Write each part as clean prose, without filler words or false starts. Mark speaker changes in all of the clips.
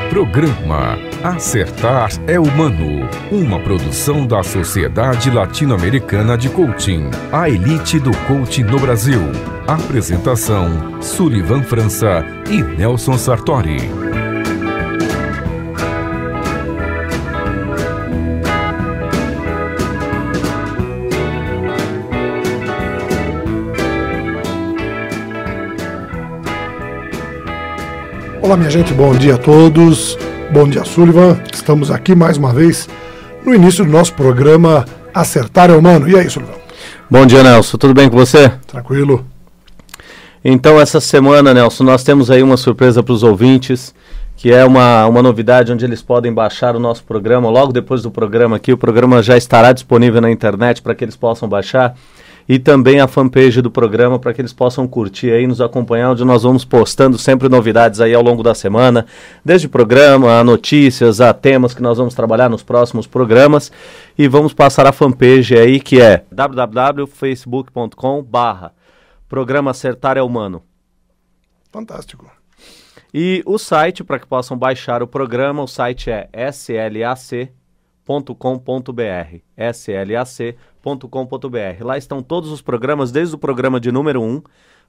Speaker 1: Programa Acertar é Humano, uma produção da Sociedade Latino-Americana de Coaching, a elite do coaching no Brasil. Apresentação: Sullivan França e Nelson Sartori.
Speaker 2: Olá, minha gente, bom dia a todos, bom dia, Sullivan. Estamos aqui mais uma vez no início do nosso programa Acertar é Humano. E aí, Sullivan?
Speaker 3: Bom dia, Nelson, tudo bem com você?
Speaker 2: Tranquilo.
Speaker 3: Então, essa semana, Nelson, nós temos aí uma surpresa para os ouvintes, que é uma novidade onde eles podem baixar o nosso programa. Logo depois do programa aqui, o programa já estará disponível na internet para que eles possam baixar. E também a fanpage do programa para que eles possam curtir aí, nos acompanhar, onde nós vamos postando sempre novidades aí ao longo da semana, desde programa, a notícias, a temas que nós vamos trabalhar nos próximos programas. E vamos passar a fanpage aí, que é www.facebook.com/Programa Acertar é Humano.
Speaker 2: Fantástico.
Speaker 3: E o site, para que possam baixar o programa, o site é slac.com.br, slac.com.br. Lá estão todos os programas, desde o programa de número 1,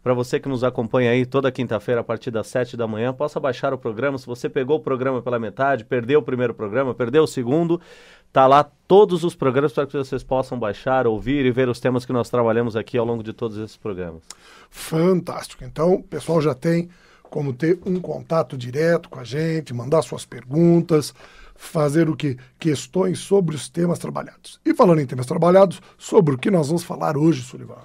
Speaker 3: para você que nos acompanha aí toda quinta-feira a partir das 7 da manhã, possa baixar o programa. Se você pegou o programa pela metade, perdeu o primeiro programa, perdeu o segundo, tá lá todos os programas para que vocês possam baixar, ouvir e ver os temas que nós trabalhamos aqui ao longo de todos esses programas.
Speaker 2: Fantástico. Então, o pessoal já tem como ter um contato direto com a gente, mandar suas perguntas, fazer o que? Questões sobre os temas trabalhados. E falando em temas trabalhados, sobre o que nós vamos falar hoje, Sullivan?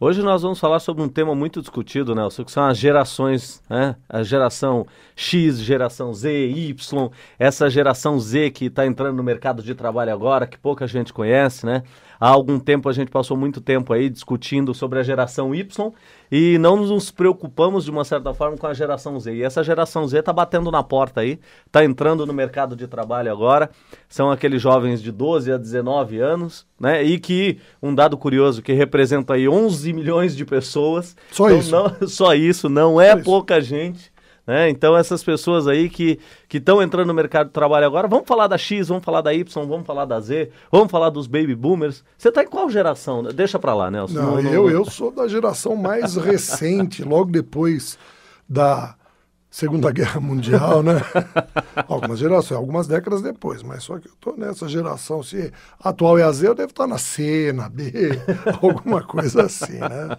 Speaker 3: Hoje nós vamos falar sobre um tema muito discutido, Nelson, que são as gerações, né? A geração X, geração Z, Y, essa geração Z que está entrando no mercado de trabalho agora, que pouca gente conhece, né? Há algum tempo a gente passou muito tempo aí discutindo sobre a geração Y e não nos preocupamos de uma certa forma com a geração Z. E essa geração Z está batendo na porta aí, está entrando no mercado de trabalho agora. São aqueles jovens de 12 a 19 anos, né? E que, um dado curioso, que representa aí 11 milhões de pessoas.
Speaker 2: Só
Speaker 3: então,
Speaker 2: isso?
Speaker 3: Só isso, não é pouca gente. Então essas pessoas aí que estão entrando no mercado de trabalho agora, vamos falar da X, vamos falar da Y, vamos falar da Z, vamos falar dos baby boomers. Você está em qual geração? Deixa pra lá, Nelson.
Speaker 2: Não, eu sou da geração mais recente, logo depois da Segunda Guerra Mundial, né? Algumas gerações, algumas décadas depois, mas só que eu tô nessa geração, se atual é a Z, eu devo estar na C, na B, alguma coisa assim, né?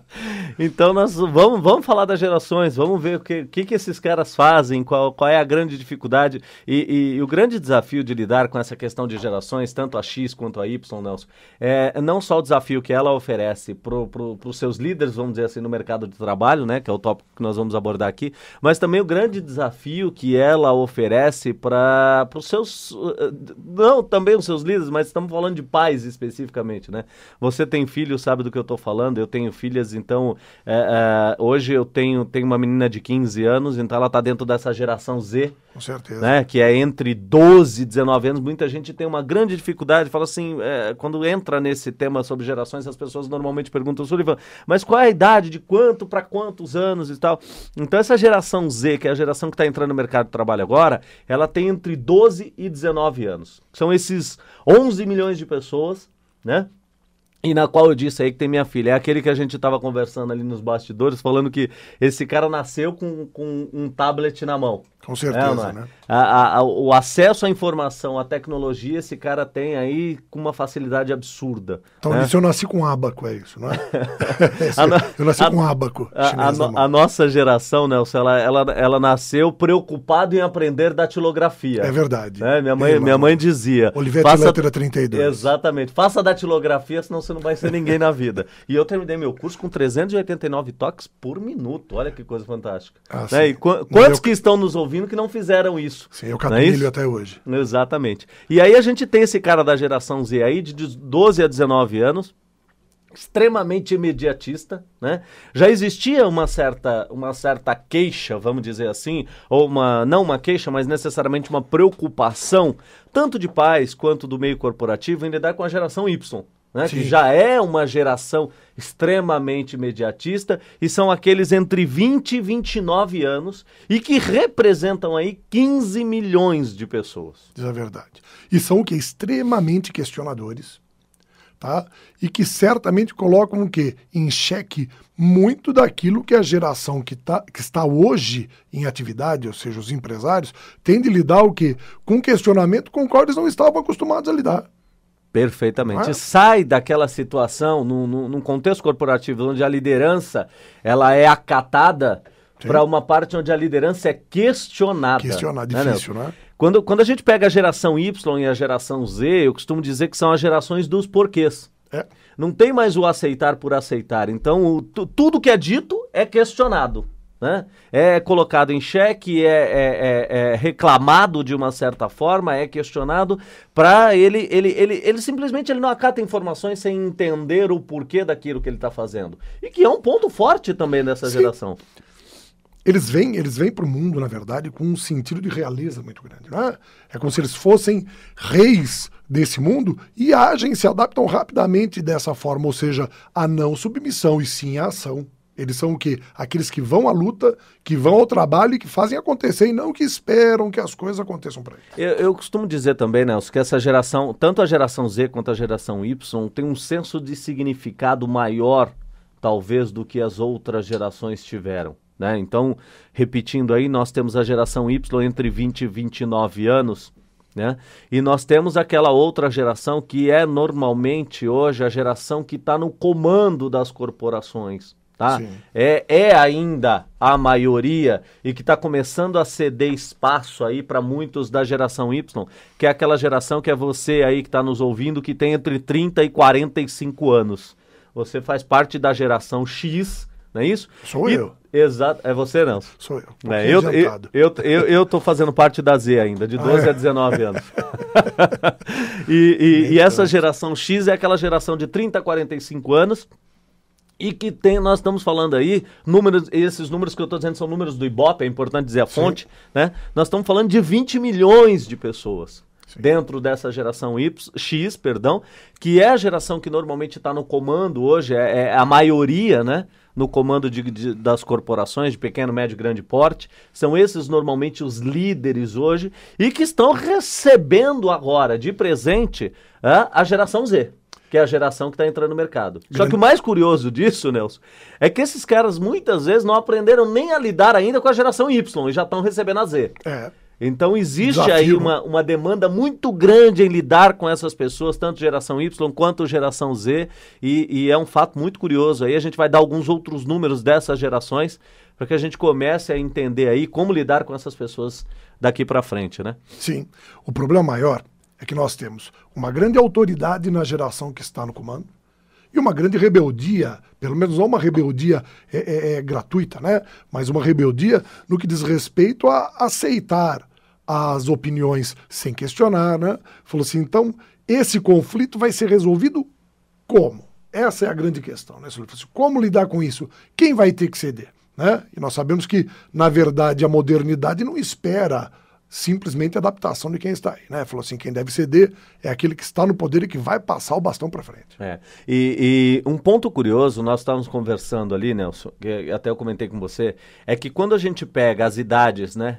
Speaker 3: Então nós vamos falar das gerações, vamos ver o que esses caras fazem, qual é a grande dificuldade e o grande desafio de lidar com essa questão de gerações, tanto a X quanto a Y, Nelson, é não só o desafio que ela oferece para os seus líderes, vamos dizer assim, no mercado de trabalho, né, que é o tópico que nós vamos abordar aqui, mas também o grande desafio que ela oferece para os seus, não também os seus líderes, mas estamos falando de pais especificamente, né? Você tem filhos, sabe do que eu estou falando, eu tenho filhas, então hoje eu tenho uma menina de 15 anos, então ela está dentro dessa geração Z,
Speaker 2: com certeza,
Speaker 3: né? Que é entre 12 e 19 anos. Muita gente tem uma grande dificuldade, fala assim, quando entra nesse tema sobre gerações, as pessoas normalmente perguntam, Sullivan, mas qual é a idade, de quanto para quantos anos e tal? Então essa geração Z, que é a geração que está entrando no mercado de trabalho agora, ela tem entre 12 e 19 anos. São esses 11 milhões de pessoas, né? E na qual eu disse aí que tem minha filha, é aquele que a gente estava conversando ali nos bastidores, falando que esse cara nasceu com um tablet na mão.
Speaker 2: Com certeza,
Speaker 3: né?
Speaker 2: né?
Speaker 3: O acesso à informação, à tecnologia, esse cara tem aí com uma facilidade absurda.
Speaker 2: Então,
Speaker 3: né?
Speaker 2: isso eu nasci com ábaco, é isso, não é? Eu nasci com ábaco chinês na mão.
Speaker 3: A nossa geração, Nelson, ela nasceu preocupada em aprender datilografia.
Speaker 2: É verdade.
Speaker 3: Né? Minha mãe dizia...
Speaker 2: Olivetti Letra 32.
Speaker 3: Exatamente. Faça datilografia, senão você não vai ser ninguém na vida. E eu terminei meu curso com 389 toques por minuto. Olha que coisa fantástica. Né? E quantos que estão nos ouvindo que não fizeram isso?
Speaker 2: Sim, eu catumilho até hoje.
Speaker 3: Exatamente. E aí a gente tem esse cara da geração Z aí, de 12 a 19 anos, extremamente imediatista, né? Já existia uma certa queixa, vamos dizer assim, ou não uma queixa, mas necessariamente uma preocupação, tanto de pais quanto do meio corporativo, em lidar com a geração Y. né, que já é uma geração extremamente imediatista, e são aqueles entre 20 e 29 anos e que representam aí 15 milhões de pessoas.
Speaker 2: Isso é verdade. E são o quê? Extremamente questionadores, tá? E que certamente colocam o quê? Em xeque muito daquilo que a geração que está hoje em atividade, ou seja, os empresários, tem de lidar o quê? Com questionamento com o qual eles não estavam acostumados a lidar.
Speaker 3: Perfeitamente. Sai daquela situação, num contexto corporativo, onde a liderança ela é acatada, para uma parte onde a liderança é questionada.
Speaker 2: Questionar, difícil, né?
Speaker 3: Quando a gente pega a geração Y e a geração Z, eu costumo dizer que são as gerações dos porquês. Não tem mais o aceitar por aceitar. Então, tudo que é dito é questionado. Né? É colocado em xeque, é reclamado de uma certa forma, é questionado para ele simplesmente ele não acata informações sem entender o porquê daquilo que ele está fazendo. E que é um ponto forte também dessa geração.
Speaker 2: Eles vêm para o mundo, na verdade, com um sentido de realeza muito grande. Né? É como se eles fossem reis desse mundo e agem, se adaptam rapidamente dessa forma, ou seja, a não submissão e sim a ação. Eles são o quê? Aqueles que vão à luta, que vão ao trabalho e que fazem acontecer e não que esperam que as coisas aconteçam para eles.
Speaker 3: Eu costumo dizer também, Nelson, que essa geração, tanto a geração Z quanto a geração Y, tem um senso de significado maior, talvez, do que as outras gerações tiveram. Né? Então, repetindo aí, nós temos a geração Y entre 20 e 29 anos, né? E nós temos aquela outra geração que é normalmente hoje a geração que está no comando das corporações. Tá? É ainda a maioria e que está começando a ceder espaço aí para muitos da geração Y, que é aquela geração que é você aí que está nos ouvindo, que tem entre 30 e 45 anos. Você faz parte da geração X, não é isso?
Speaker 2: Sou eu.
Speaker 3: Exato, é você não?
Speaker 2: Sou eu.
Speaker 3: Eu tô fazendo parte da Z ainda, de 12 a 19 anos. e essa geração X é aquela geração de 30 a 45 anos, e que nós estamos falando aí, esses números que eu estou dizendo são números do Ibope, é importante dizer a fonte, né? Nós estamos falando de 20 milhões de pessoas dentro dessa geração X, que é a geração que normalmente está no comando hoje, é a maioria, né? No comando das corporações de pequeno, médio e grande porte. São esses normalmente os líderes hoje e que estão recebendo agora de presente a geração Z, que é a geração que está entrando no mercado. Só que o mais curioso disso, Nelson, é que esses caras muitas vezes não aprenderam nem a lidar ainda com a geração Y e já estão recebendo a Z. Então existe aí uma demanda muito grande em lidar com essas pessoas, tanto geração Y quanto geração Z, e é um fato muito curioso. Aí a gente vai dar alguns outros números dessas gerações para que a gente comece a entender aí como lidar com essas pessoas daqui para frente, né?
Speaker 2: Sim. O problema maior é que nós temos uma grande autoridade na geração que está no comando e uma grande rebeldia, pelo menos não uma rebeldia gratuita, né? Mas uma rebeldia no que diz respeito a aceitar as opiniões sem questionar, né? Falou assim, então, esse conflito vai ser resolvido como? Essa é a grande questão, né? Como lidar com isso? Quem vai ter que ceder? Né? E nós sabemos que, na verdade, a modernidade não espera simplesmente a adaptação de quem está aí, né? Falou assim, quem deve ceder é aquele que está no poder e que vai passar o bastão para frente.
Speaker 3: E um ponto curioso, nós estávamos conversando ali, Nelson, que até eu comentei com você, é que quando a gente pega as idades, né?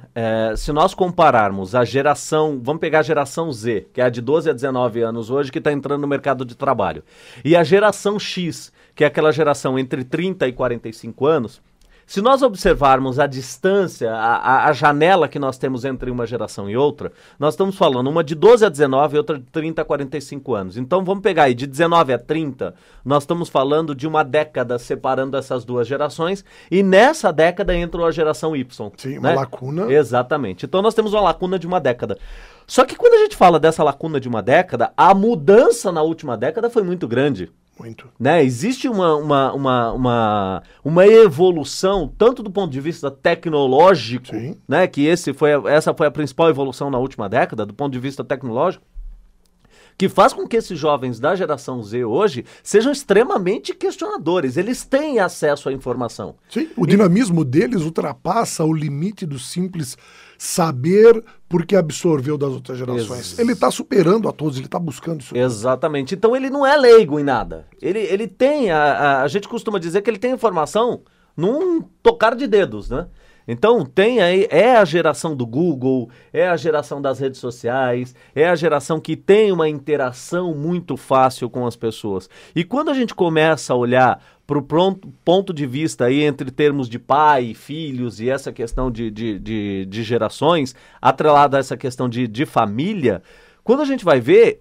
Speaker 3: Se nós compararmos a geração, vamos pegar a geração Z, que é a de 12 a 19 anos hoje, que está entrando no mercado de trabalho, e a geração X, que é aquela geração entre 30 e 45 anos, se nós observarmos a distância, a janela que nós temos entre uma geração e outra, nós estamos falando uma de 12 a 19 e outra de 30 a 45 anos. Então vamos pegar aí, de 19 a 30, nós estamos falando de uma década separando essas duas gerações, e nessa década entra a geração Y.
Speaker 2: Sim, uma lacuna.
Speaker 3: Exatamente. Então nós temos uma lacuna de uma década. Só que quando a gente fala dessa lacuna de uma década, a mudança na última década foi muito grande.
Speaker 2: Muito.
Speaker 3: Né? Existe uma evolução, tanto do ponto de vista tecnológico, né? Que essa foi a principal evolução na última década, do ponto de vista tecnológico, que faz com que esses jovens da geração Z hoje sejam extremamente questionadores. Eles têm acesso à informação.
Speaker 2: Sim, o dinamismo deles ultrapassa o limite do simples saber porque absorveu das outras gerações. Ele está superando a todos, ele está buscando isso.
Speaker 3: Exatamente. Então ele não é leigo em nada. Ele tem, a gente costuma dizer que ele tem informação num tocar de dedos, né? Então tem aí, é a geração do Google, é a geração das redes sociais, é a geração que tem uma interação muito fácil com as pessoas. E quando a gente começa a olhar para o ponto de vista aí entre termos de pai e filhos e essa questão de gerações, atrelada a essa questão de família, quando a gente vai ver,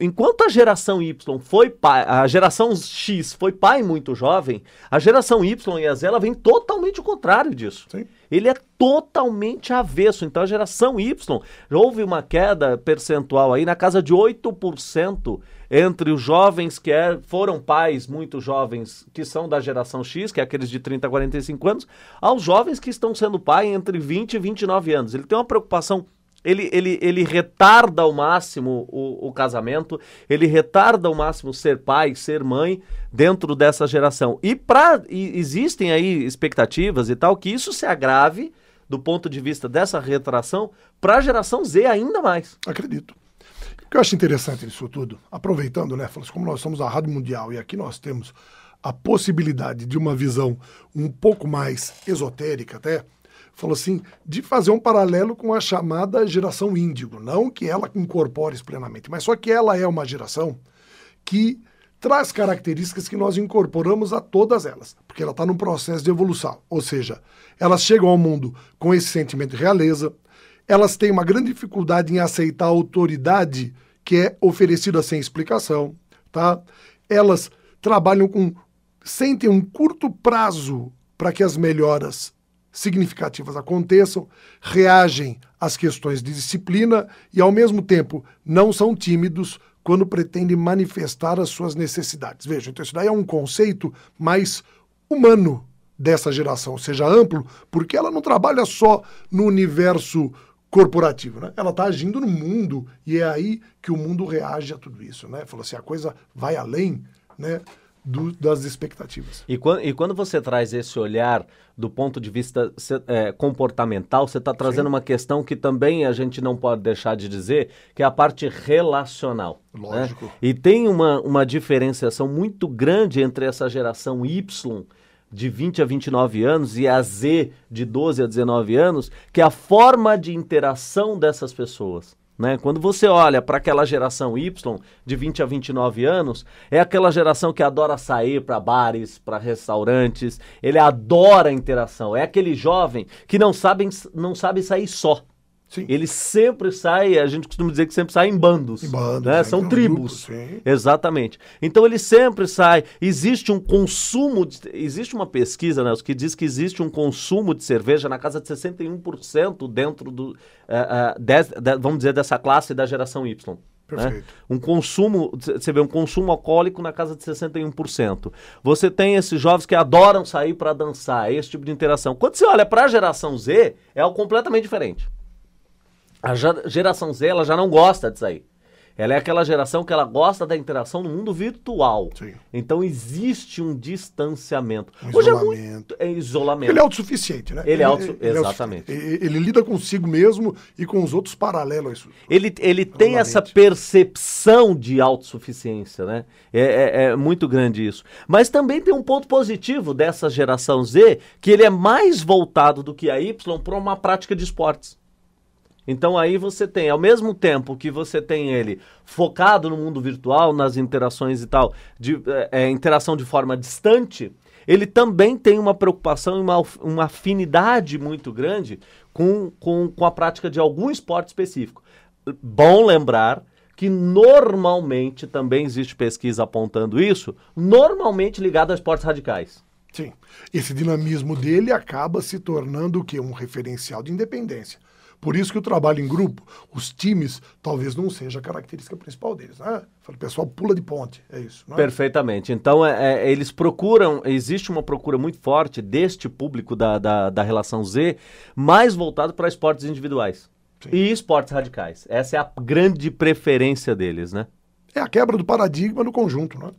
Speaker 3: enquanto a geração Y foi pai, a geração X foi pai muito jovem, a geração Y e a Z ela vem totalmente o contrário disso.
Speaker 2: Sim.
Speaker 3: Ele é totalmente avesso. Então a geração Y, houve uma queda percentual aí na casa de 8% entre os jovens que foram pais muito jovens, que são da geração X, que é aqueles de 30 a 45 anos, aos jovens que estão sendo pai entre 20 e 29 anos. Ele tem uma preocupação. Ele retarda ao máximo o casamento, ele retarda ao máximo ser pai, ser mãe dentro dessa geração. E existem aí expectativas e tal que isso se agrave do ponto de vista dessa retração para a geração Z ainda mais.
Speaker 2: Acredito. O que eu acho interessante nisso tudo, aproveitando, né, como nós somos a Rádio Mundial e aqui nós temos a possibilidade de uma visão um pouco mais esotérica até, falou assim, de fazer um paralelo com a chamada geração índigo. Não que ela incorpore isso plenamente, mas só que ela é uma geração que traz características que nós incorporamos a todas elas, porque ela está num processo de evolução. Ou seja, elas chegam ao mundo com esse sentimento de realeza, elas têm uma grande dificuldade em aceitar a autoridade que é oferecida sem explicação, tá? Elas trabalham sentem um curto prazo para que as melhoras significativas aconteçam, reagem às questões de disciplina e, ao mesmo tempo, não são tímidos quando pretendem manifestar as suas necessidades. Veja, então isso daí é um conceito mais humano dessa geração, seja amplo, porque ela não trabalha só no universo corporativo, né? Ela está agindo no mundo e é aí que o mundo reage a tudo isso, né? Falou assim, a coisa vai além, né, das expectativas.
Speaker 3: E quando você traz esse olhar do ponto de vista comportamental, você está trazendo uma questão que também a gente não pode deixar de dizer, que é a parte relacional.
Speaker 2: Lógico.
Speaker 3: Né? E tem uma diferenciação muito grande entre essa geração Y de 20 a 29 anos e a Z de 12 a 19 anos, que é a forma de interação dessas pessoas. Né? Quando você olha para aquela geração Y de 20 a 29 anos, é aquela geração que adora sair para bares, para restaurantes, ele adora a interação, é aquele jovem que não sabe sair só.
Speaker 2: Sim.
Speaker 3: Ele sempre sai, a gente costuma dizer que sempre sai em bandos, né? São tribos,
Speaker 2: grupo,
Speaker 3: exatamente. Então ele sempre sai, existe um consumo, existe uma pesquisa, né, que diz que existe um consumo de cerveja na casa de 61% dentro vamos dizer, dessa classe da geração Y.
Speaker 2: Perfeito.
Speaker 3: Né? Um consumo, você vê um consumo alcoólico na casa de 61%. Você tem esses jovens que adoram sair para dançar, esse tipo de interação. Quando você olha para a geração Z, é algo completamente diferente. A geração Z, ela já não gosta de sair. Ela é aquela geração que ela gosta da interação no mundo virtual.
Speaker 2: Sim.
Speaker 3: Então existe um distanciamento.
Speaker 2: Hoje
Speaker 3: isolamento. É isolamento.
Speaker 2: Ele é autossuficiente, né?
Speaker 3: Exatamente.
Speaker 2: Ele lida consigo mesmo e com os outros paralelos a isso.
Speaker 3: Ele tem essa percepção de autossuficiência, né? É muito grande isso. Mas também tem um ponto positivo dessa geração Z, que ele é mais voltado do que a Y para uma prática de esportes. Então aí você tem, ao mesmo tempo que você tem ele focado no mundo virtual, nas interações e tal, interação de forma distante, ele também tem uma preocupação e uma afinidade muito grande com a prática de algum esporte específico. Bom lembrar que normalmente, também existe pesquisa apontando isso, normalmente ligado a esportes radicais.
Speaker 2: Sim, esse dinamismo dele acaba se tornando o quê? Um referencial de independência. Por isso que o trabalho em grupo, os times, talvez não seja a característica principal deles. Né? O pessoal pula de ponte, é isso. Não é?
Speaker 3: Perfeitamente. Então, eles procuram, existe uma procura muito forte deste público da relação Z, mais voltado para esportes individuais.
Speaker 2: Sim.
Speaker 3: E esportes radicais. Essa é a grande preferência deles, né?
Speaker 2: É a quebra do paradigma do conjunto, né?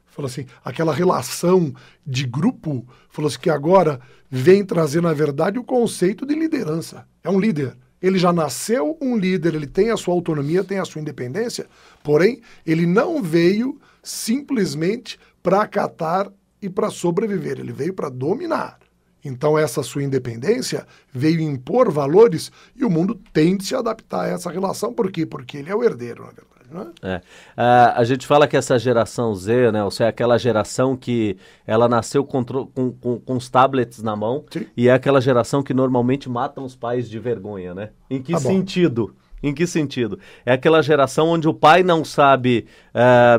Speaker 2: Falou assim, aquela relação de grupo, falou assim, que agora vem trazer, na verdade, o conceito de liderança. É um líder. Ele já nasceu um líder, ele tem a sua autonomia, tem a sua independência, porém, ele não veio simplesmente para acatar e para sobreviver, ele veio para dominar. Então essa sua independência veio impor valores e o mundo tem de se adaptar a essa relação. Por quê? Porque ele é o herdeiro, na verdade. Não é?
Speaker 3: A gente fala que essa geração Z, né, ou seja, aquela geração que ela nasceu com os tablets na mão.
Speaker 2: Sim.
Speaker 3: E é aquela geração que normalmente matam os pais de vergonha, né? Em que sentido? Em que sentido? É aquela geração onde o pai não sabe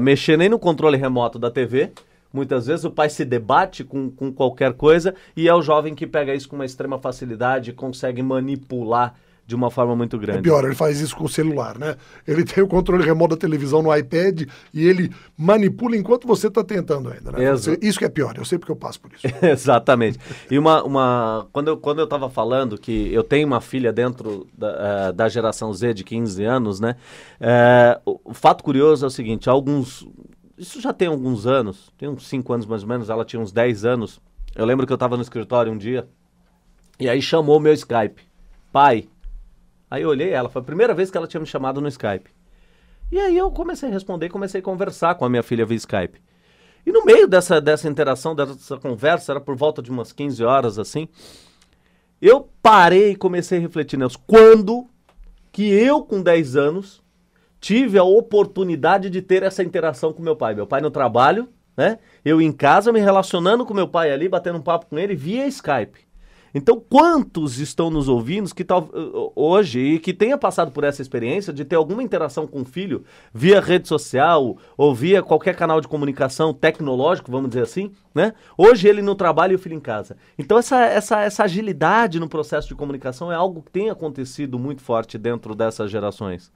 Speaker 3: mexer nem no controle remoto da TV. Muitas vezes o pai se debate com qualquer coisa e é o jovem que pega isso com uma extrema facilidade e consegue manipular de uma forma muito grande.
Speaker 2: É pior, ele faz isso com o celular, né? Ele tem o controle remoto da televisão no iPad e ele manipula enquanto você está tentando ainda, né? Isso que é pior, eu sei porque eu passo por isso.
Speaker 3: Exatamente. E quando eu estava falando que eu tenho uma filha dentro da geração Z de 15 anos, né? O fato curioso é o seguinte, isso já tem alguns anos, tem uns 5 anos mais ou menos, ela tinha uns 10 anos. Eu lembro que eu estava no escritório um dia e aí chamou o meu Skype. Pai. Aí eu olhei ela, foi a primeira vez que ela tinha me chamado no Skype. E aí eu comecei a responder, comecei a conversar com a minha filha via Skype. E no meio dessa interação, dessa conversa, era por volta de umas 15 horas assim, eu parei e comecei a refletir, Nelson, quando que eu com 10 anos tive a oportunidade de ter essa interação com meu pai. Meu pai no trabalho, né? Eu em casa me relacionando com meu pai ali, batendo um papo com ele via Skype. Então, quantos estão nos ouvindo que hoje e que tenha passado por essa experiência de ter alguma interação com o filho via rede social ou via qualquer canal de comunicação tecnológico, vamos dizer assim, né? Hoje ele no trabalho e o filho em casa. Então, essa agilidade no processo de comunicação é algo que tem acontecido muito forte dentro dessas gerações.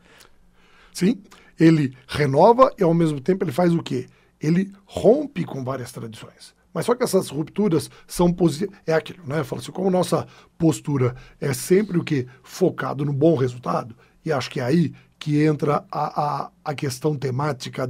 Speaker 2: Sim, ele renova e ao mesmo tempo ele faz o quê? Ele rompe com várias tradições. Mas só que essas rupturas são positivas. É aquilo, né? Fala assim, como nossa postura é sempre o quê? Focado no bom resultado, e acho que é aí que entra a questão temática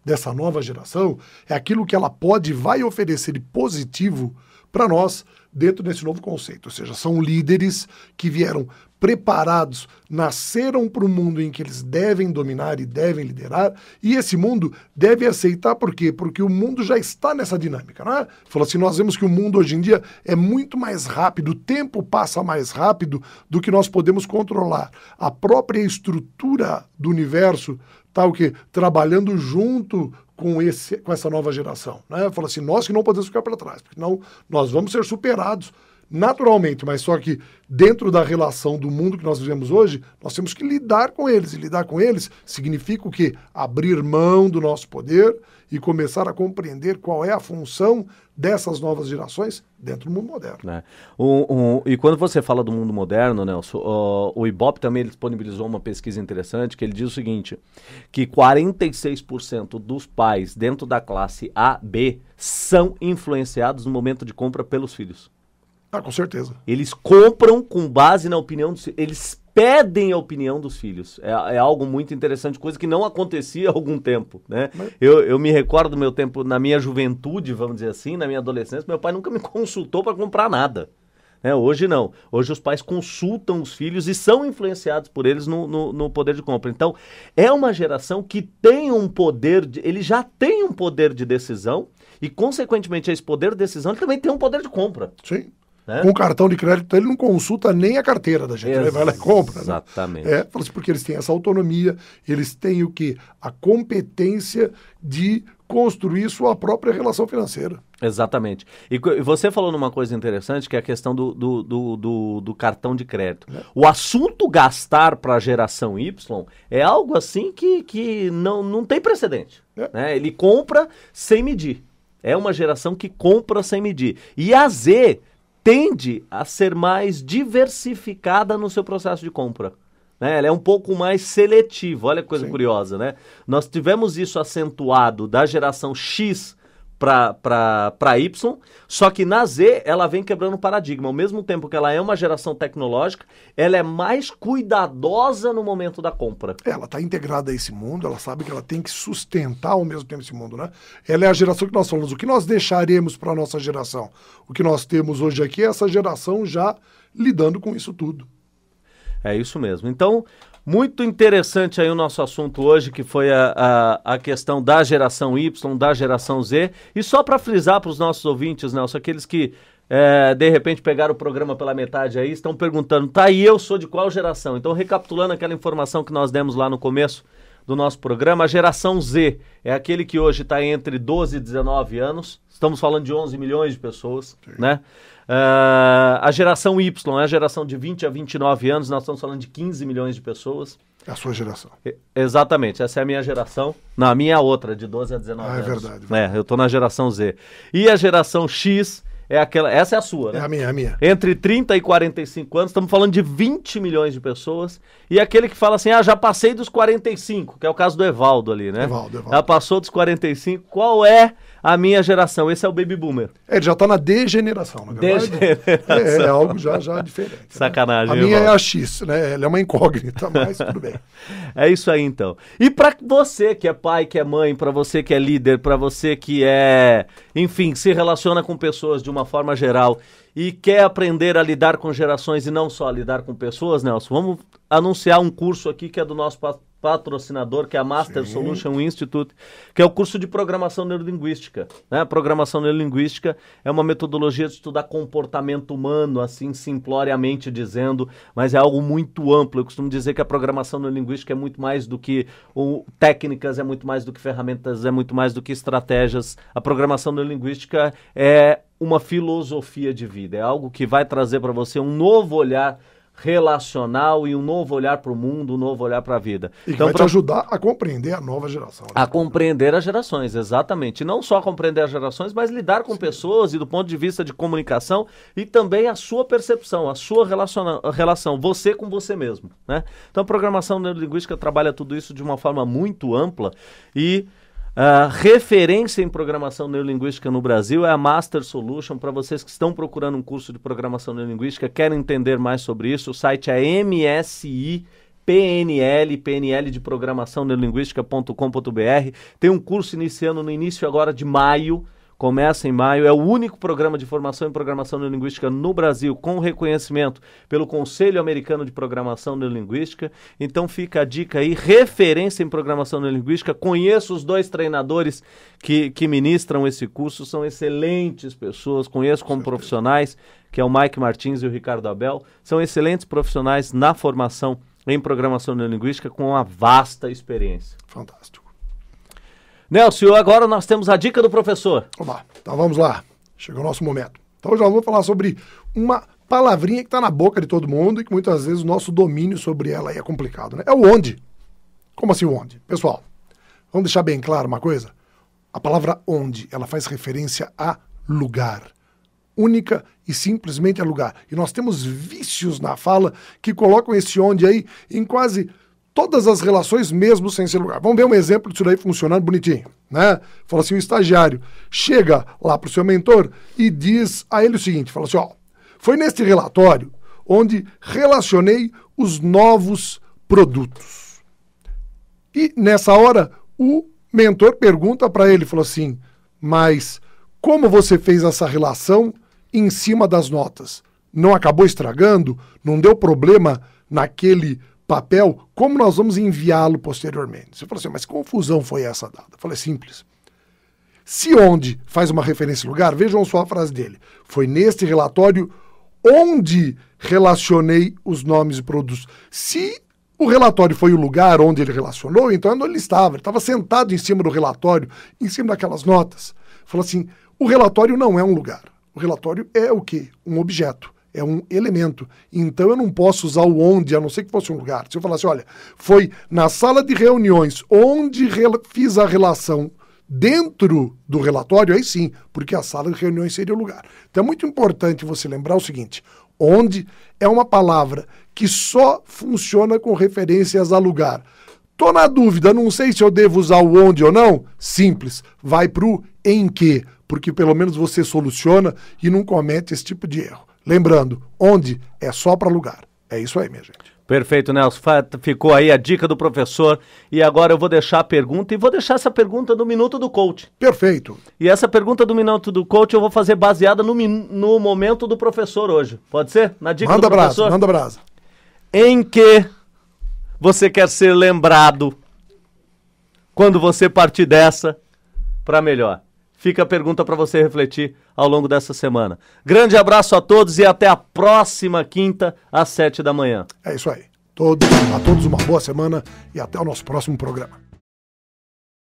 Speaker 2: dessa nova geração, é aquilo que ela pode e vai oferecer de positivo para nós dentro desse novo conceito. Ou seja, são líderes que vieram preparados, nasceram para o mundo em que eles devem dominar e devem liderar, e esse mundo deve aceitar, por quê? Porque o mundo já está nessa dinâmica, né? Falou assim, nós vemos que o mundo hoje em dia é muito mais rápido, o tempo passa mais rápido do que nós podemos controlar. A própria estrutura do universo está o quê? Trabalhando junto com essa nova geração, né? Falou assim, nós que não podemos ficar para trás, porque não, nós vamos ser superados naturalmente, mas só que dentro da relação do mundo que nós vivemos hoje, nós temos que lidar com eles. E lidar com eles significa o quê? Abrir mão do nosso poder e começar a compreender qual é a função dessas novas gerações dentro do mundo moderno.
Speaker 3: É. E quando você fala do mundo moderno, Nelson, o Ibope também disponibilizou uma pesquisa interessante que ele diz o seguinte, que 46% dos pais dentro da classe A, B, são influenciados no momento de compra pelos filhos.
Speaker 2: Ah, com certeza.
Speaker 3: Eles compram com base na opinião dos filhos. Eles pedem a opinião dos filhos. É algo muito interessante, coisa que não acontecia há algum tempo, né? Mas... Eu me recordo do meu tempo, na minha juventude, vamos dizer assim, na minha adolescência, meu pai nunca me consultou para comprar nada. Hoje não. Hoje os pais consultam os filhos e são influenciados por eles no poder de compra. Então, é uma geração que tem um poder, ele já tem um poder de decisão e, consequentemente, esse poder de decisão, ele também tem um poder de compra.
Speaker 2: Sim. Com cartão de crédito, ele não consulta nem a carteira da gente, ele vai lá e compra.
Speaker 3: Exatamente.
Speaker 2: Né? Porque eles têm essa autonomia, eles têm o quê? A competência de construir sua própria relação financeira.
Speaker 3: Exatamente. E você falou numa coisa interessante, que é a questão do cartão de crédito. O assunto gastar para a geração Y é algo assim que não tem precedente. Né? Ele compra sem medir. É uma geração que compra sem medir. E a Z tende a ser mais diversificada no seu processo de compra. Ela é um pouco mais seletiva, olha que coisa curiosa, né? Nós tivemos isso acentuado da geração X para Y, só que na Z ela vem quebrando o paradigma. Ao mesmo tempo que ela é uma geração tecnológica, ela é mais cuidadosa no momento da compra.
Speaker 2: Ela está integrada a esse mundo, ela sabe que ela tem que sustentar ao mesmo tempo esse mundo, né? Ela é a geração que nós falamos, o que nós deixaremos para a nossa geração? O que nós temos hoje aqui é essa geração já lidando com isso tudo.
Speaker 3: É isso mesmo. Então, muito interessante aí o nosso assunto hoje, que foi a questão da geração Y, da geração Z. E só para frisar para os nossos ouvintes, Nelson, aqueles que de repente pegaram o programa pela metade aí, estão perguntando, tá, e eu sou de qual geração? Então, recapitulando aquela informação que nós demos lá no começo do nosso programa, a geração Z é aquele que hoje está entre 12 e 19 anos, estamos falando de 11 milhões de pessoas, né? A geração Y é a geração de 20 a 29 anos, nós estamos falando de 15 milhões de pessoas.
Speaker 2: É a sua geração.
Speaker 3: Exatamente, essa é a minha geração. Não, a minha é outra, de 12 a 19 anos.
Speaker 2: É verdade.
Speaker 3: Eu estou na geração Z. E a geração X é aquela, essa é a sua, né?
Speaker 2: É a minha.
Speaker 3: Entre 30 e 45 anos, estamos falando de 20 milhões de pessoas. E aquele que fala assim, já passei dos 45, que é o caso do Evaldo ali, né?
Speaker 2: Evaldo.
Speaker 3: Já passou dos 45, qual é a minha geração? Esse é o Baby Boomer.
Speaker 2: Ele já está na degeneração, na verdade.
Speaker 3: Degeneração.
Speaker 2: É algo já diferente.
Speaker 3: Sacanagem.
Speaker 2: Né? A minha é a X, né? Ela é uma incógnita, mas tudo bem.
Speaker 3: É isso aí, então. E para você que é pai, que é mãe, para você que é líder, para você que enfim, se relaciona com pessoas de uma forma geral e quer aprender a lidar com gerações e não só a lidar com pessoas, Nelson, vamos anunciar um curso aqui que é do nosso patrocinador, que é a Master Solution Institute, que é o curso de Programação Neurolinguística. Né? Programação Neurolinguística é uma metodologia de estudar comportamento humano, assim, simploriamente dizendo, mas é algo muito amplo. Eu costumo dizer que a programação neurolinguística é muito mais do que técnicas, é muito mais do que ferramentas, é muito mais do que estratégias. A programação neurolinguística é uma filosofia de vida, é algo que vai trazer para você um novo olhar relacional e um novo olhar para o mundo, um novo olhar para a vida.
Speaker 2: E que vai te ajudar a compreender a nova geração. Né?
Speaker 3: A compreender as gerações, exatamente. E não só compreender as gerações, mas lidar com pessoas e do ponto de vista de comunicação e também a sua percepção, a sua relação, você com você mesmo. Né? Então a programação neurolinguística trabalha tudo isso de uma forma muito ampla e a referência em programação neurolinguística no Brasil é a Master Solution. Para vocês que estão procurando um curso de programação neurolinguística, querem entender mais sobre isso, o site é PNL de programação neurolinguística.com.br. Tem um curso iniciando no início agora de maio, começa em maio, é o único programa de formação em programação neurolinguística no Brasil com reconhecimento pelo Conselho Americano de Programação Neurolinguística. Então fica a dica aí, referência em programação neurolinguística. Conheço os dois treinadores que ministram esse curso, são excelentes pessoas, conheço como profissionais, que é o Mike Martins e o Ricardo Abel. São excelentes profissionais na formação em programação neurolinguística com uma vasta experiência.
Speaker 2: Fantástico.
Speaker 3: Nelson, agora nós temos a dica do professor.
Speaker 2: Oba, então vamos lá. Chegou o nosso momento. Então hoje nós vamos falar sobre uma palavrinha que está na boca de todo mundo e que muitas vezes o nosso domínio sobre ela aí é complicado, né? É o onde. Como assim o onde? Pessoal, vamos deixar bem claro uma coisa. A palavra onde, ela faz referência a lugar. Única e simplesmente a lugar. E nós temos vícios na fala que colocam esse onde aí em quase todas as relações, mesmo sem ser lugar. Vamos ver um exemplo disso daí funcionando bonitinho, né? Fala assim, o estagiário chega lá para o seu mentor e diz a ele o seguinte, fala assim, foi neste relatório onde relacionei os novos produtos. E nessa hora, o mentor pergunta para ele, fala assim, mas como você fez essa relação em cima das notas? Não acabou estragando? Não deu problema naquele papel, como nós vamos enviá-lo posteriormente? Você falou assim, mas que confusão foi essa dada? Eu falei, simples. Se onde faz uma referência ao lugar, vejam só a frase dele. Foi neste relatório onde relacionei os nomes e produtos. Se o relatório foi o lugar onde ele relacionou, então onde ele estava sentado em cima do relatório, em cima daquelas notas. Falou assim, o relatório não é um lugar. O relatório é o quê? Um objeto. É um elemento. Então eu não posso usar o onde, a não ser que fosse um lugar. Se eu falasse, olha, foi na sala de reuniões onde fiz a relação dentro do relatório, aí sim, porque a sala de reuniões seria o lugar. Então é muito importante você lembrar o seguinte, onde é uma palavra que só funciona com referências a lugar. Tô na dúvida, não sei se eu devo usar o onde ou não. Simples, vai pro em que, porque pelo menos você soluciona e não comete esse tipo de erro. Lembrando, onde é só para lugar. É isso aí, minha gente.
Speaker 3: Perfeito, Nelson. Ficou aí a dica do professor. E agora eu vou deixar a pergunta, e vou deixar essa pergunta no Minuto do Coach.
Speaker 2: Perfeito.
Speaker 3: E essa pergunta do Minuto do Coach eu vou fazer baseada no momento do professor hoje. Pode ser? Na dica do professor?
Speaker 2: Manda brasa.
Speaker 3: Em que você quer ser lembrado quando você partir dessa para melhor? Fica a pergunta para você refletir ao longo dessa semana. Grande abraço a todos e até a próxima quinta, às 7 da manhã.
Speaker 2: É isso aí. A todos uma boa semana e até o nosso próximo programa.